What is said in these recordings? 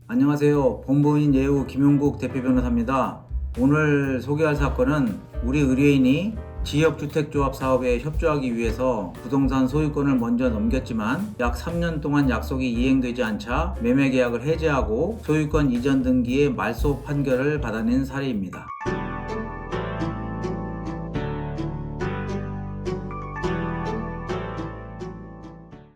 안녕하세요. 법무인 예우 김용국 대표 변호사입니다. 오늘 소개할 사건은 우리 의뢰인이 지역주택조합 사업에 협조하기 위해서 부동산 소유권을 먼저 넘겼지만 약 3년 동안 약속이 이행되지 않자 매매계약을 해지하고 소유권 이전 등기의 말소 판결을 받아낸 사례입니다.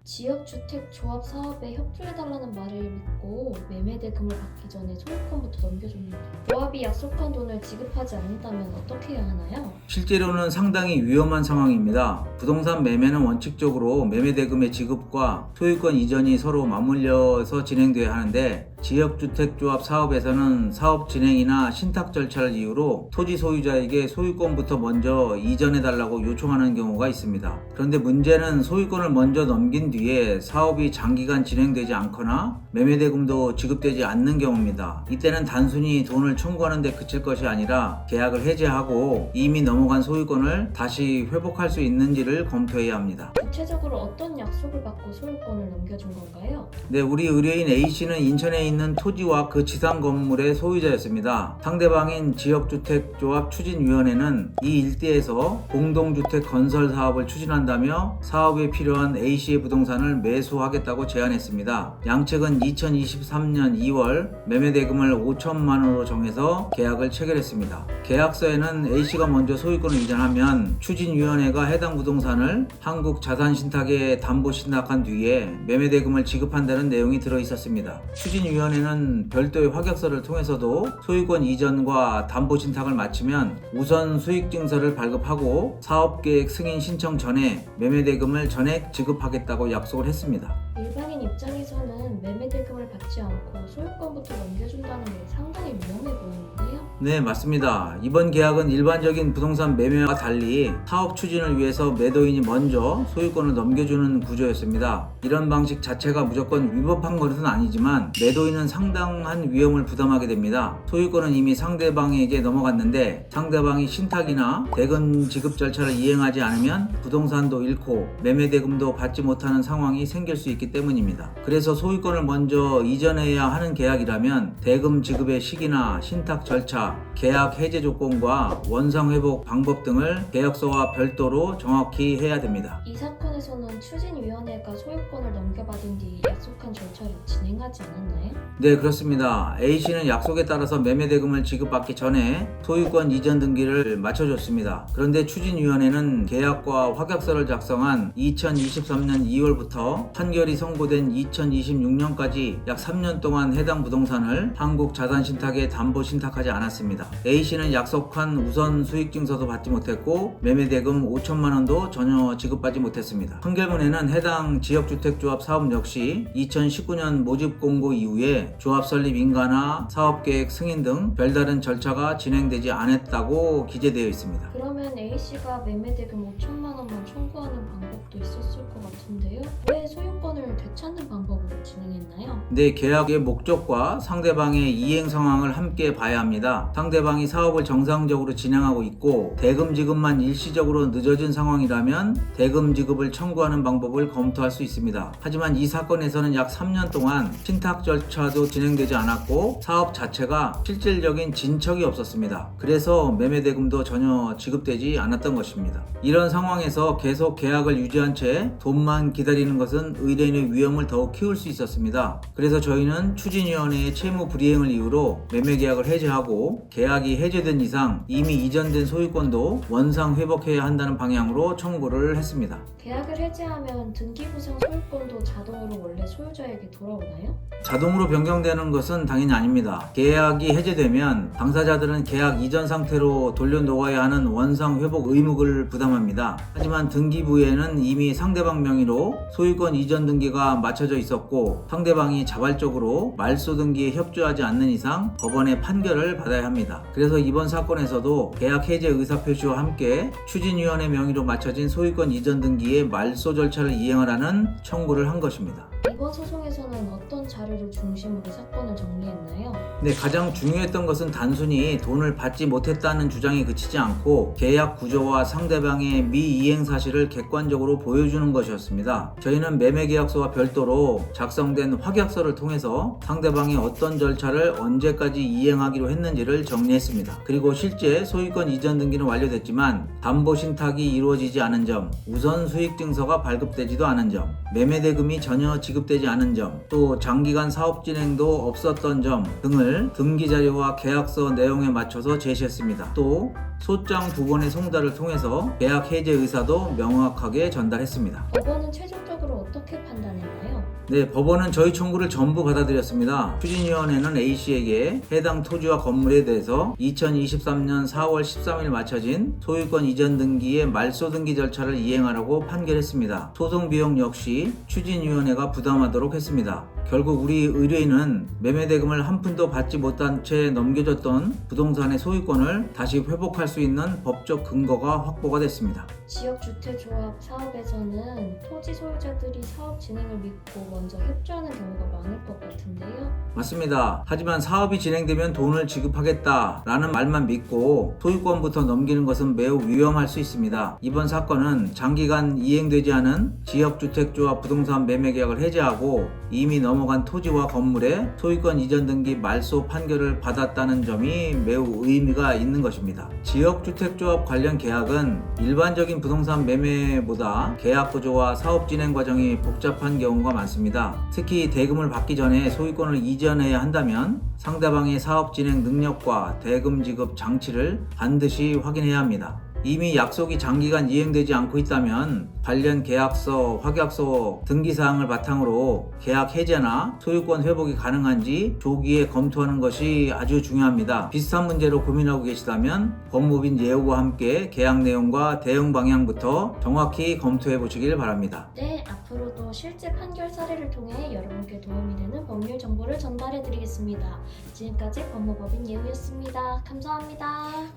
지역주택 조합 사업에 협조해달라는 말을 믿고 매매대금을 받기 전에 소유권부터 넘겨줬는데 조합이 약속한 돈을 지급하지 않는다면 어떻게 해야 하나요? 실제로는 상당히 위험한 상황입니다. 부동산 매매는 원칙적으로 매매대금의 지급과 소유권 이전이 서로 맞물려서 진행돼야 하는데 지역주택조합 사업에서는 사업 진행이나 신탁 절차를 이유로 토지 소유자에게 소유권부터 먼저 이전해달라고 요청하는 경우가 있습니다. 그런데 문제는 소유권을 먼저 넘긴 뒤에 사업이 장기간 진행되지 않거나 매매대금도 지급되지 않는 경우입니다. 이때는 단순히 돈을 청구하는 데 그칠 것이 아니라 계약을 해지하고 이미 넘어간 소유권을 다시 회복할 수 있는지를 검토해야 합니다. 구체적으로 어떤 약속을 받고 소유권을 넘겨준 건가요? 네, 우리 의뢰인 A씨는 인천에 있는 토지와 그 지상 건물의 소유자였습니다. 상대방인 지역주택조합 추진위원회는 이 일대에서 공동주택 건설 사업을 추진한다며 사업에 필요한 A씨의 부동산을 매수하겠다고 제안했습니다. 양측은 2023년 2월 매매대금을 5천만 원으로 정해서 계약을 체결했습니다. 계약서에는 A씨가 먼저 소유권을 이전하면 추진위원회가 해당 부동산을 한국자산신탁에 담보 신탁한 뒤에 매매대금을 지급한다는 내용이 들어있었습니다. 추진위원회는 별도의 확약서를 통해서도 소유권 이전과 담보 신탁을 마치면 우선 수익증서를 발급하고 사업계획 승인 신청 전에 매매대금을 전액 지급하겠다고 약속을 했습니다. 일반인 입장에서는 매매대금을 받지 않고 소유권부터 넘겨준다는 게 상당히 위험해 보이는데요? 네, 맞습니다. 이번 계약은 일반적인 부동산 매매와 달리 사업 추진을 위해서 매도인이 먼저 소유권을 넘겨주는 구조였습니다. 이런 방식 자체가 무조건 위법한 것은 아니지만 매도인은 상당한 위험을 부담하게 됩니다. 소유권은 이미 상대방에게 넘어갔는데 상대방이 신탁이나 대금 지급 절차를 이행하지 않으면 부동산도 잃고 매매대금도 받지 못하는 상황이 생길 수 있기 때문입니다. 그래서 소유권을 먼저 이전해야 하는 계약이라면 대금 지급의 시기나 신탁 절차, 계약 해제 조건과 원상 회복 방법 등을 계약서와 별도로 정확히 해야 됩니다. 이 사건에서는 추진위원회가 소유권을 넘겨받은 뒤 약속한 절차를 진행하지 않았나요? 네, 그렇습니다. A씨는 약속에 따라서 매매대금을 지급받기 전에 소유권 이전 등기를 마쳐줬습니다. 그런데 추진위원회는 계약과 확약서를 작성한 2023년 2월부터 판결이 선고된 2026년까지 약 3년 동안 해당 부동산을 한국자산신탁에 담보 신탁하지 않았습니다. A씨는 약속한 우선 수익증서도 받지 못했고 매매대금 5천만 원도 전혀 지급받지 못했습니다. 판결문에는 해당 지역주택조합 사업 역시 2019년 모집공고 이후에 조합 설립 인가나 사업계획 승인 등 별다른 절차가 진행되지 않았다고 기재되어 있습니다. 그러면 A씨가 매매대금 5천만 원만 청구하는 방법도 있었을 것 같은데요? 왜 소유권을 되찾는 방법으로 진행했나요? 네, 계약의 목적과 상대방의 이행 상황을 함께 봐야 합니다. 상대방이 사업을 정상적으로 진행하고 있고 대금 지급만 일시적으로 늦어진 상황이라면 대금 지급을 청구하는 방법을 검토할 수 있습니다. 하지만 이 사건에서는 약 3년 동안 신탁 절차도 진행되지 않았고 사업 자체가 실질적인 진척이 없었습니다. 그래서 매매대금도 전혀 지급되지 않았던 것입니다. 이런 상황에서 계속 계약을 유지한 채 돈만 기다리는 것은 의뢰인의 위험을 더욱 키울 수 있었습니다. 그래서 저희는 추진위원회의 채무 불이행을 이유로 매매계약을 해지하고 계약이 해제된 이상 이미 이전된 소유권도 원상 회복해야 한다는 방향으로 청구를 했습니다. 계약을 해지하면 등기부상 소유권도 자동으로 원래 소유자에게 돌아오나요? 자동으로 변경되는 것은 당연히 아닙니다. 계약이 해제되면 당사자들은 계약 이전 상태로 돌려놓아야 하는 원상 회복 의무를 부담합니다. 하지만 등기부에는 이미 상대방 명의로 소유권 이전 등기가 마쳐져 있었고 상대방이 자발적으로 말소 등기에 협조하지 않는 이상 법원의 판결을 받아야 합니다. 그래서 이번 사건에서도 계약 해제 의사표시와 함께 추진위원회 명의로 마쳐진 소유권 이전 등기의 말소 절차를 이행하라는 청구를 한 것입니다. 이번 소송에서는 어떤 자료를 중심으로 사건을 정리했나요? 네, 가장 중요했던 것은 단순히 돈을 받지 못했다는 주장에 그치지 않고 계약 구조와 상대방의 미이행 사실을 객관적으로 보여주는 것이었습니다. 저희는 매매계약서와 별도로 작성된 확약서를 통해서 상대방이 어떤 절차를 언제까지 이행하기로 했는지를 정리했습니다. 그리고 실제 소유권 이전 등기는 완료됐지만 담보 신탁이 이루어지지 않은 점, 우선 수익 증서가 발급되지도 않은 점, 매매 대금이 전혀 지급되지 않은 점, 또 장기간 사업 진행도 없었던 점 등을 등기 자료와 계약서 내용에 맞춰서 제시했습니다. 또 소장 2번의 송달을 통해서 계약 해제 의사도 명확하게 전달했습니다. 법원은 최종적으로 어떻게 판단했나요? 네, 법원은 저희 청구를 전부 받아들였습니다. 추진위원회는 A씨에게 해당 토지와 건물에 대해서 2023년 4월 13일 마쳐진 소유권 이전 등기의 말소 등기 절차를 이행하라고 판결했습니다. 소송 비용 역시 추진위원회가 부담하도록 했습니다. 결국 우리 의뢰인은 매매 대금을 한 푼도 받지 못한 채 넘겨줬던 부동산의 소유권을 다시 회복할 수 있는 법적 근거가 확보가 됐습니다. 지역주택조합 사업에서는 토지 소유자들이 사업 진행을 믿고 먼저 협조하는 경우가 많을 것 같은데요. 맞습니다. 하지만 사업이 진행되면 돈을 지급하겠다라는 말만 믿고 소유권부터 넘기는 것은 매우 위험할 수 있습니다. 이번 사건은 장기간 이행되지 않은 지역주택조합 부동산 매매 계약을 해제하고 이미 넘어간 토지와 건물의 소유권 이전 등기 말소 판결을 받았다는 점이 매우 의미가 있는 것입니다. 지역주택조합 관련 계약은 일반적인 부동산 매매보다 계약 구조와 사업 진행 과정이 복잡한 경우가 많습니다. 특히 대금을 받기 전에 소유권을 이전해야 한다면 상대방의 사업 진행 능력과 대금 지급 장치를 반드시 확인해야 합니다. 이미 약속이 장기간 이행되지 않고 있다면 관련 계약서, 확약서, 등기사항을 바탕으로 계약 해제나 소유권 회복이 가능한지 조기에 검토하는 것이 아주 중요합니다. 비슷한 문제로 고민하고 계시다면 법무빈 예우와 함께 계약 내용과 대응 방향부터 정확히 검토해 보시길 바랍니다. 네, 앞으로도 실제 판결 사례를 통해 여러분께 도움이 되는 법률 정보를 전달해 드리겠습니다. 지금까지 법무법인 예우였습니다. 감사합니다.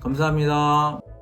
감사합니다.